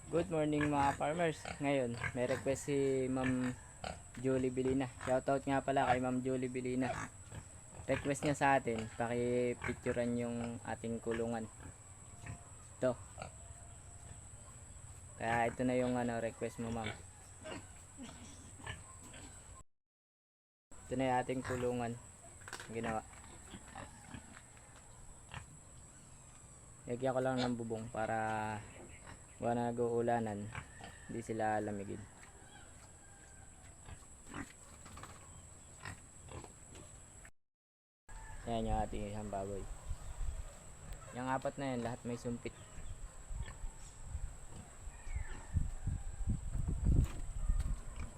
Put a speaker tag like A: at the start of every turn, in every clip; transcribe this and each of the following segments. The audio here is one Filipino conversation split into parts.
A: Good morning mga farmers. Ngayon, may request si Ma'am Julie Bilina. Shoutout nga pala kay Ma'am Julie Bilina. Request niya sa atin, paki-picturean yung ating kulungan. Ito. Kaya ito na yung request mo, Ma'am. Ito na yung ating kulungan. Ginawa. Lagyan ko lang ng bubong para wala na nag-uulanan. Hindi sila lamigin. Yan yung ating isang baboy. Yung apat na yan, lahat may sumpit.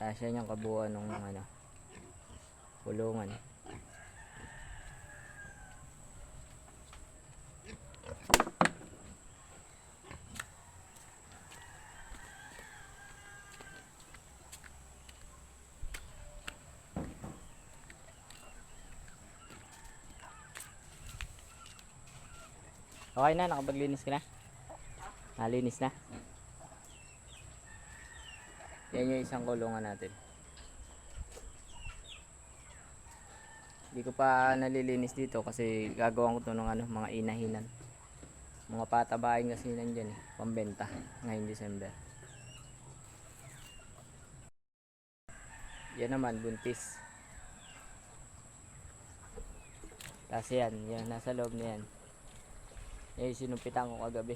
A: Kasi yan yung kabuuan ng kulungan. Okay na, nakapaglinis ka na? Nalinis na? Yan yung isang kulungan natin. Hindi ko pa nalilinis dito kasi gagawin ko to ng mga inahinan. Mga patabain kasi nandyan pambenta ngayong December. Yan naman, buntis. Kasi yan nasa loob na yan. Sinumpitan ko kagabi.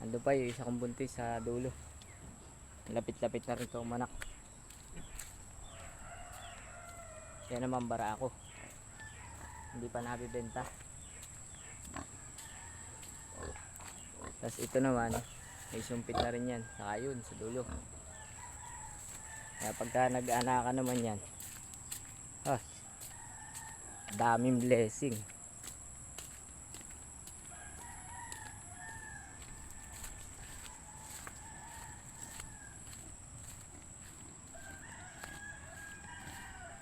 A: Ando pa yung isa kong buntis sa dulo. Lapit-lapit na rin itong manak. Yan naman bara ako. Hindi pa nabibenta. Tapos ito naman, may sumpit na rin yan. Saka yun, sa dulo. Kaya pagka nag-anakan naman yan, daming blessing.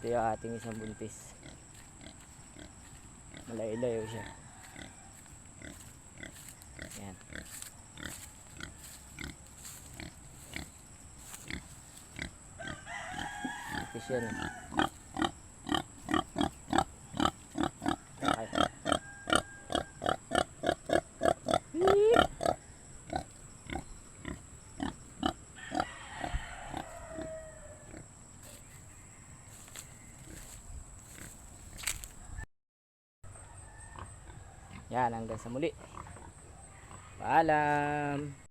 A: Ito yung ating isang buntis. Malayo-layo siya. Yan. Ito siya no. Okay. Yan, hanggang sa muli. Paalam.